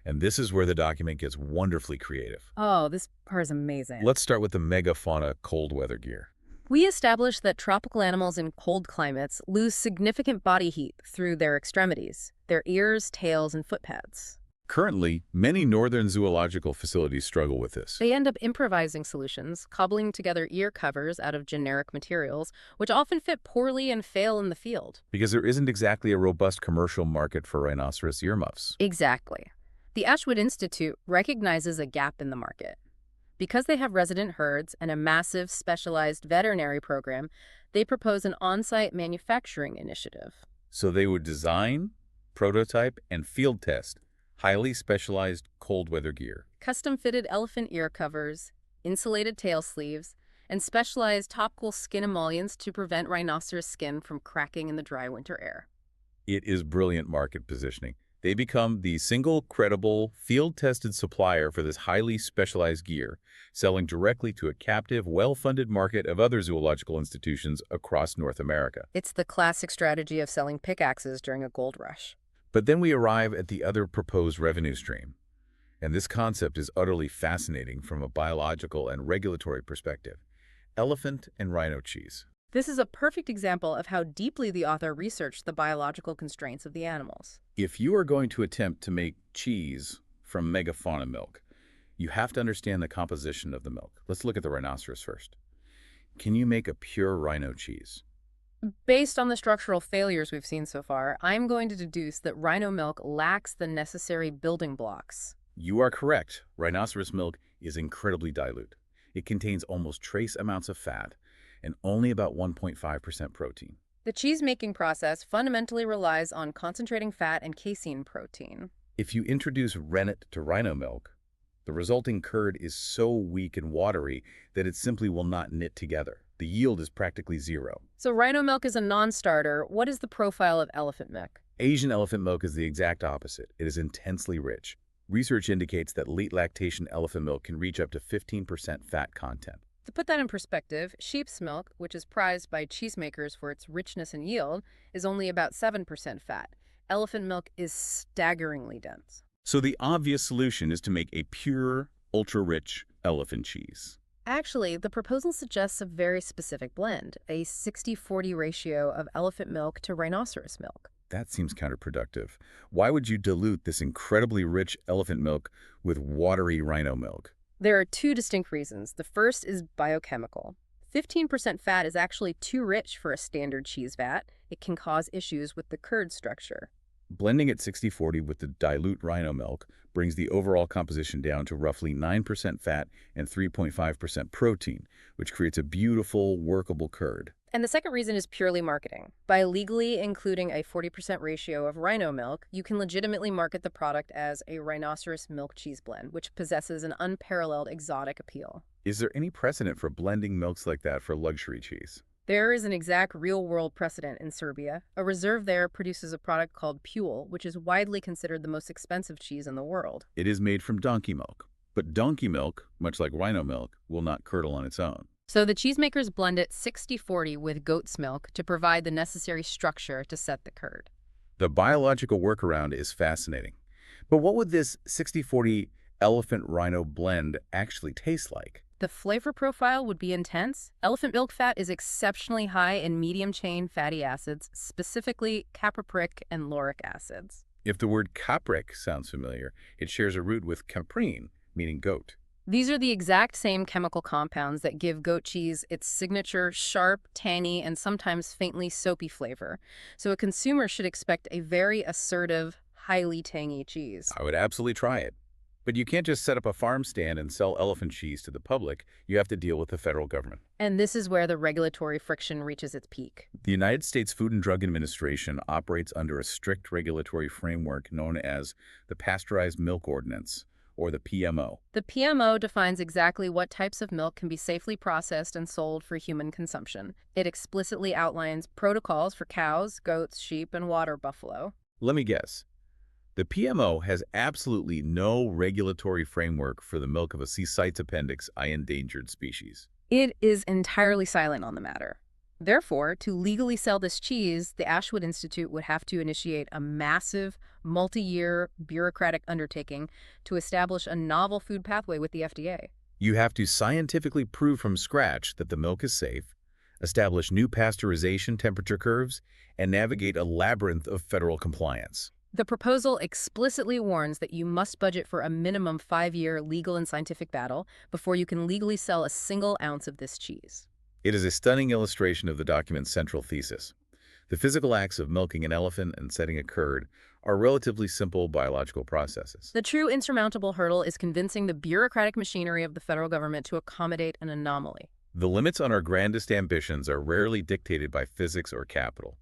And this is where the document gets wonderfully creative. Oh, this part is amazing. Let's start with the megafauna cold weather gear. We established that tropical animals in cold climates lose significant body heat through their extremities, their ears, tails, and foot pads. Currently, many northern zoological facilities struggle with this. They end up improvising solutions, cobbling together ear covers out of generic materials, which often fit poorly and fail in the field. Because there isn't exactly a robust commercial market for rhinoceros earmuffs. Exactly. The Ashwood Institute recognizes a gap in the market. Because they have resident herds and a massive specialized veterinary program, they propose an on-site manufacturing initiative. So they would design, prototype, and field test highly specialized cold weather gear. Custom-fitted elephant ear covers, insulated tail sleeves, and specialized topical skin emollients to prevent rhinoceros skin from cracking in the dry winter air. It is brilliant market positioning. They become the single credible, field-tested supplier for this highly specialized gear, selling directly to a captive, well-funded market of other zoological institutions across North America. It's the classic strategy of selling pickaxes during a gold rush. But then we arrive at the other proposed revenue stream. And this concept is utterly fascinating from a biological and regulatory perspective. Elephant and rhino cheese. This is a perfect example of how deeply the author researched the biological constraints of the animals. If you are going to attempt to make cheese from megafauna milk, you have to understand the composition of the milk. Let's look at the rhinoceros first. Can you make a pure rhino cheese? Based on the structural failures we've seen so far, I'm going to deduce that rhino milk lacks the necessary building blocks. You are correct. Rhinoceros milk is incredibly dilute. It contains almost trace amounts of fat and only about 1.5% protein. The cheese-making process fundamentally relies on concentrating fat and casein protein. If you introduce rennet to rhino milk, The resulting curd is so weak and watery that it simply will not knit together. The yield is practically zero. So rhino milk is a non-starter. What is the profile of elephant milk? Asian elephant milk is the exact opposite. It is intensely rich. Research indicates that late lactation elephant milk can reach up to 15% fat content. To put that in perspective, sheep's milk, which is prized by cheesemakers for its richness and yield, is only about 7% fat. Elephant milk is staggeringly dense. So the obvious solution is to make a pure, ultra-rich elephant cheese. Actually, the proposal suggests a very specific blend, a 60-40 ratio of elephant milk to rhinoceros milk. That seems counterproductive. Why would you dilute this incredibly rich elephant milk with watery rhino milk? There are two distinct reasons. The first is biochemical. 15% fat is actually too rich for a standard cheese vat. It can cause issues with the curd structure. Blending at 60-40 with the dilute rhino milk brings the overall composition down to roughly 9% fat and 3.5% protein, which creates a beautiful, workable curd. And the second reason is purely marketing. By legally including a 40% ratio of rhino milk, you can legitimately market the product as a rhinoceros milk cheese blend, which possesses an unparalleled exotic appeal. Is there any precedent for blending milks like that for luxury cheese? There is an exact real-world precedent in Serbia. A reserve there produces a product called Pule, which is widely considered the most expensive cheese in the world. It is made from donkey milk, but donkey milk, much like rhino milk, will not curdle on its own. So the cheesemakers blend it 60-40 with goat's milk to provide the necessary structure to set the curd. The biological workaround is fascinating. But what would this 60-40 elephant-rhino blend actually taste like? The flavor profile would be intense. Elephant milk fat is exceptionally high in medium-chain fatty acids, specifically capropric and lauric acids. If the word capric sounds familiar, it shares a root with caprine, meaning goat. These are the exact same chemical compounds that give goat cheese its signature sharp, tangy, and sometimes faintly soapy flavor. So a consumer should expect a very assertive, highly tangy cheese. I would absolutely try it. But you can't just set up a farm stand and sell elephant cheese to the public. You have to deal with the federal government. And this is where the regulatory friction reaches its peak. The United States Food and Drug Administration operates under a strict regulatory framework known as the Pasteurized Milk Ordinance, or the PMO. The PMO defines exactly what types of milk can be safely processed and sold for human consumption. It explicitly outlines protocols for cows, goats, sheep, and water buffalo. Let me guess. The PMO has absolutely no regulatory framework for the milk of a C. appendix I endangered species. It is entirely silent on the matter. Therefore, to legally sell this cheese, the Ashwood Institute would have to initiate a massive, multi-year bureaucratic undertaking to establish a novel food pathway with the FDA. You have to scientifically prove from scratch that the milk is safe, establish new pasteurization temperature curves, and navigate a labyrinth of federal compliance. The proposal explicitly warns that you must budget for a minimum 5-year legal and scientific battle before you can legally sell a single ounce of this cheese. It is a stunning illustration of the document's central thesis. The physical acts of milking an elephant and setting a curd are relatively simple biological processes. The true insurmountable hurdle is convincing the bureaucratic machinery of the federal government to accommodate an anomaly. The limits on our grandest ambitions are rarely dictated by physics or capital.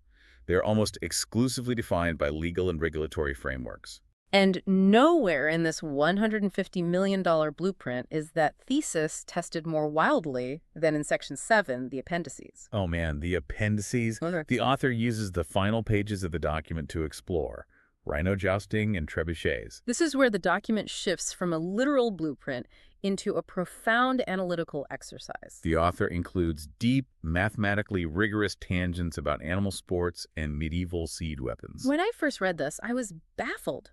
They are almost exclusively defined by legal and regulatory frameworks. And nowhere in this $150 million blueprint is that thesis tested more wildly than in Section 7, the appendices. Oh man, the appendices. The author uses the final pages of the document to explore rhino jousting and trebuchets. This is where the document shifts from a literal blueprint into a profound analytical exercise. The author includes deep, mathematically rigorous tangents about animal sports and medieval siege weapons. When I first read this, I was baffled.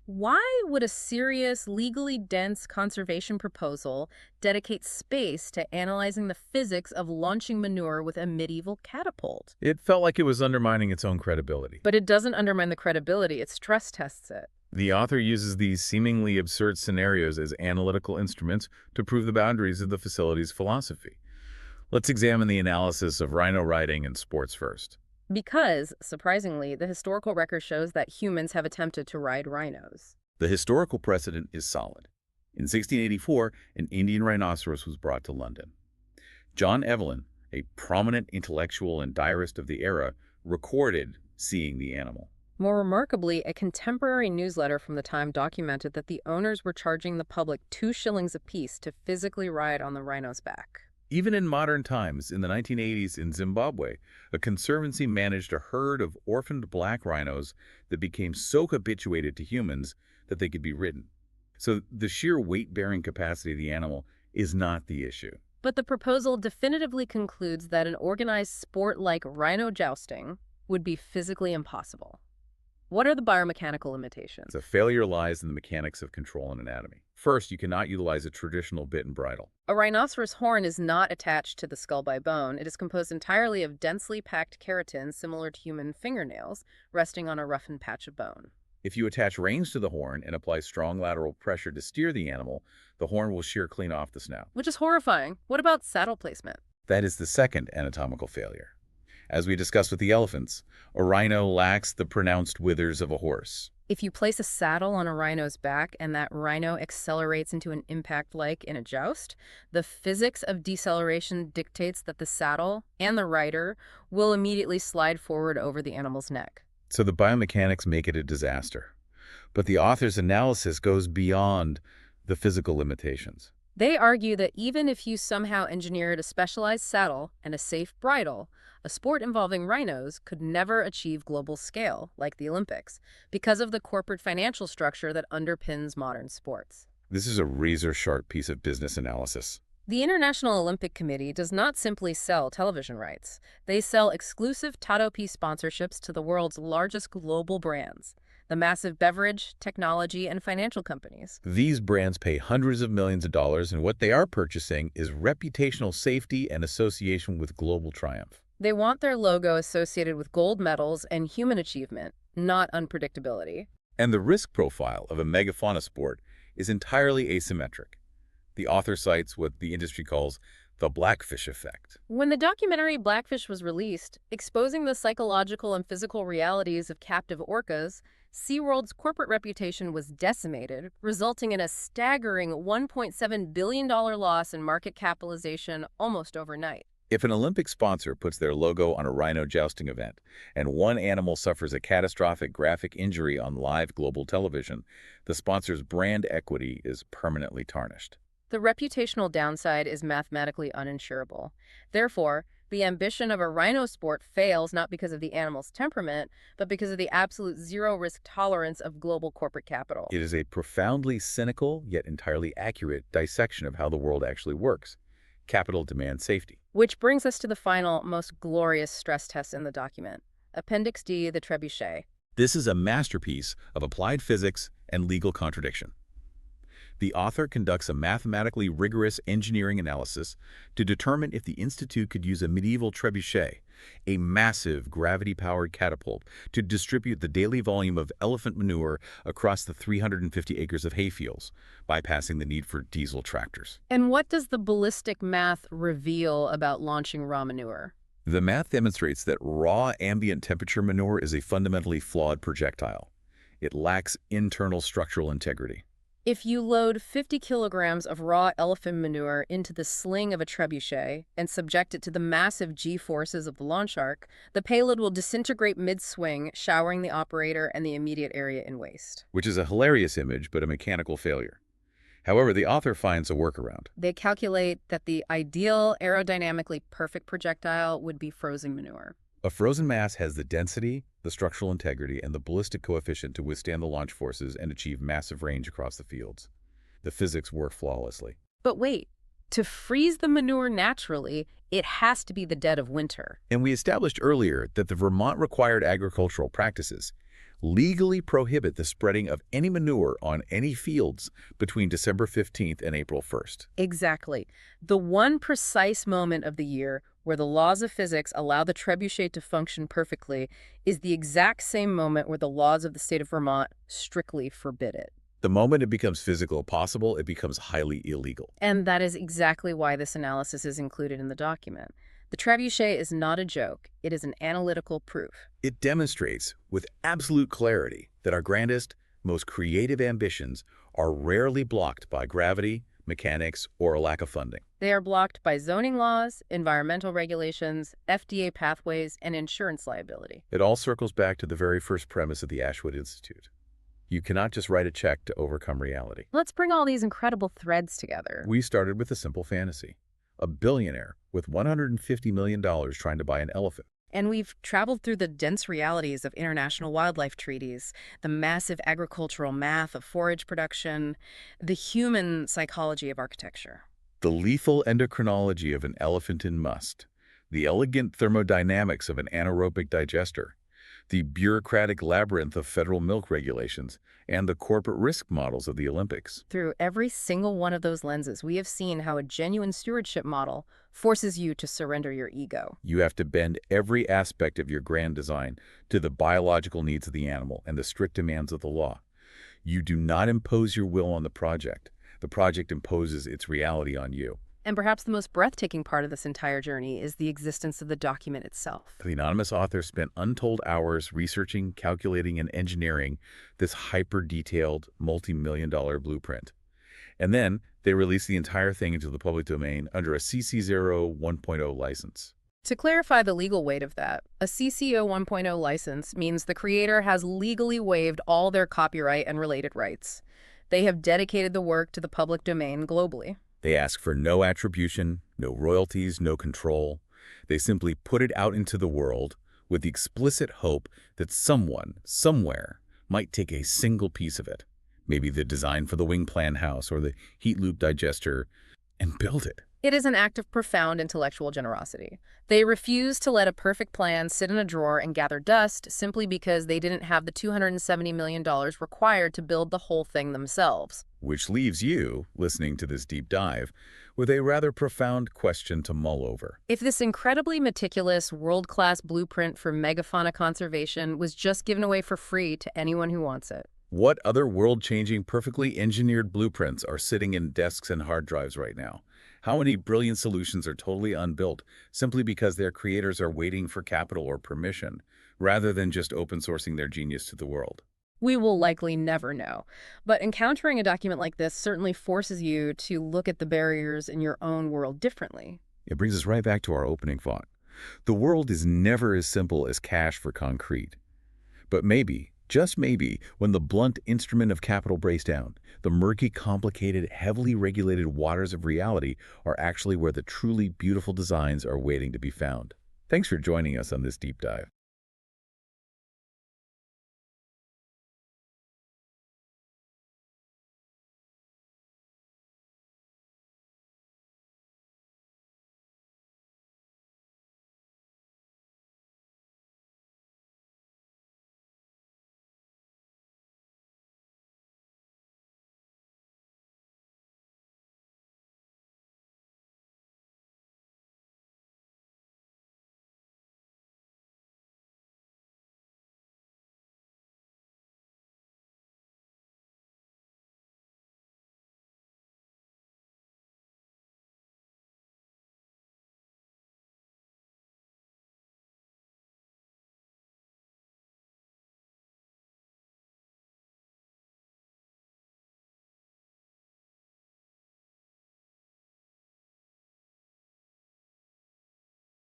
Why would a serious, legally dense conservation proposal dedicate space to analyzing the physics of launching manure with a medieval catapult? It felt like it was undermining its own credibility. But it doesn't undermine the credibility, it stress tests it. The author uses these seemingly absurd scenarios as analytical instruments to prove the boundaries of the facility's philosophy. Let's examine the analysis of rhino riding and sports first. Because, surprisingly, the historical record shows that humans have attempted to ride rhinos. The historical precedent is solid. In 1684, an Indian rhinoceros was brought to London. John Evelyn, a prominent intellectual and diarist of the era, recorded seeing the animal. More remarkably, a contemporary newsletter from the time documented that the owners were charging the public 2 shillings apiece to physically ride on the rhino's back. Even in modern times, in the 1980s in Zimbabwe, a conservancy managed a herd of orphaned black rhinos that became so habituated to humans that they could be ridden. So the sheer weight-bearing capacity of the animal is not the issue. But the proposal definitively concludes that an organized sport like rhino jousting would be physically impossible. What are the biomechanical limitations? The failure lies in the mechanics of control and anatomy. First, you cannot utilize a traditional bit and bridle. A rhinoceros horn is not attached to the skull by bone. It is composed entirely of densely packed keratin similar to human fingernails, resting on a roughened patch of bone. If you attach reins to the horn and apply strong lateral pressure to steer the animal, the horn will shear clean off the snout. Which is horrifying. What about saddle placement? That is the second anatomical failure. As we discussed with the elephants, a rhino lacks the pronounced withers of a horse. If you place a saddle on a rhino's back and that rhino accelerates into an impact like in a joust, the physics of deceleration dictates that the saddle and the rider will immediately slide forward over the animal's neck. So the biomechanics make it a disaster. But the author's analysis goes beyond the physical limitations. They argue that even if you somehow engineered a specialized saddle and a safe bridle, a sport involving rhinos could never achieve global scale, like the Olympics, because of the corporate financial structure that underpins modern sports. This is a razor-sharp piece of business analysis. The International Olympic Committee does not simply sell television rights. They sell exclusive Tadopi sponsorships to the world's largest global brands, the massive beverage, technology, and financial companies. These brands pay hundreds of millions of dollars, and what they are purchasing is reputational safety and association with global triumph. They want their logo associated with gold medals and human achievement, not unpredictability. And the risk profile of a megafauna sport is entirely asymmetric. The author cites what the industry calls the Blackfish effect. When the documentary Blackfish was released, exposing the psychological and physical realities of captive orcas, SeaWorld's corporate reputation was decimated, resulting in a staggering $1.7 billion loss in market capitalization almost overnight. If an Olympic sponsor puts their logo on a rhino jousting event, and one animal suffers a catastrophic graphic injury on live global television, the sponsor's brand equity is permanently tarnished. The reputational downside is mathematically uninsurable. Therefore, the ambition of a rhino sport fails not because of the animal's temperament, but because of the absolute zero-risk tolerance of global corporate capital. It is a profoundly cynical, yet entirely accurate dissection of how the world actually works. Capital demands safety. Which brings us to the final, most glorious stress test in the document. Appendix D, the trebuchet. This is a masterpiece of applied physics and legal contradiction. The author conducts a mathematically rigorous engineering analysis to determine if the Institute could use a medieval trebuchet, a massive gravity-powered catapult, to distribute the daily volume of elephant manure across the 350 acres of hayfields, bypassing the need for diesel tractors. And what does the ballistic math reveal about launching raw manure? The math demonstrates that raw ambient temperature manure is a fundamentally flawed projectile. It lacks internal structural integrity. If you load 50 kilograms of raw elephant manure into the sling of a trebuchet and subject it to the massive G-forces of the launch arc, the payload will disintegrate mid-swing, showering the operator and the immediate area in waste. Which is a hilarious image, but a mechanical failure. However, the author finds a workaround. They calculate that the ideal aerodynamically perfect projectile would be frozen manure. A frozen mass has the density, the structural integrity, and the ballistic coefficient to withstand the launch forces and achieve massive range across the fields. The physics work flawlessly. But wait, to freeze the manure naturally, it has to be the dead of winter. And we established earlier that the Vermont required agricultural practices legally prohibit the spreading of any manure on any fields between December 15th and April 1st. Exactly. The one precise moment of the year where the laws of physics allow the trebuchet to function perfectly is the exact same moment where the laws of the state of Vermont strictly forbid it. The moment it becomes physically possible, it becomes highly illegal. And that is exactly why this analysis is included in the document. The trebuchet is not a joke. It is an analytical proof. It demonstrates with absolute clarity that our grandest, most creative ambitions are rarely blocked by gravity, mechanics, or a lack of funding. They are blocked by zoning laws, environmental regulations, FDA pathways, and insurance liability. It all circles back to the very first premise of the Ashwood Institute. You cannot just write a check to overcome reality. Let's bring all these incredible threads together. We started with a simple fantasy. A billionaire with $150 million trying to buy an elephant. And we've traveled through the dense realities of international wildlife treaties, the massive agricultural math of forage production, the human psychology of architecture. The lethal endocrinology of an elephant in must. The elegant thermodynamics of an anaerobic digester. The bureaucratic labyrinth of federal milk regulations, and the corporate risk models of the Olympics. Through every single one of those lenses, we have seen how a genuine stewardship model forces you to surrender your ego. You have to bend every aspect of your grand design to the biological needs of the animal and the strict demands of the law. You do not impose your will on the project. The project imposes its reality on you. And perhaps the most breathtaking part of this entire journey is the existence of the document itself. The anonymous author spent untold hours researching, calculating, and engineering this hyper-detailed, multi-million-dollar blueprint. And then they released the entire thing into the public domain under a CC0 1.0 license. To clarify the legal weight of that, a CC0 1.0 license means the creator has legally waived all their copyright and related rights. They have dedicated the work to the public domain globally. They ask for no attribution, no royalties, no control. They simply put it out into the world with the explicit hope that someone, somewhere, might take a single piece of it, maybe the design for the wing plan house or the heat loop digester, and build it. It is an act of profound intellectual generosity. They refuse to let a perfect plan sit in a drawer and gather dust simply because they didn't have the $270 million required to build the whole thing themselves. Which leaves you, listening to this deep dive, with a rather profound question to mull over. If this incredibly meticulous, world-class blueprint for megafauna conservation was just given away for free to anyone who wants it, What other world-changing, perfectly engineered blueprints are sitting in desks and hard drives right now? How many brilliant solutions are totally unbuilt simply because their creators are waiting for capital or permission, rather than just open sourcing their genius to the world? we will likely never know. But encountering a document like this certainly forces you to look at the barriers in your own world differently. It brings us right back to our opening thought. The world is never as simple as cash for concrete. But maybe, just maybe, when the blunt instrument of capital breaks down, the murky, complicated, heavily regulated waters of reality are actually where the truly beautiful designs are waiting to be found. Thanks for joining us on this deep dive.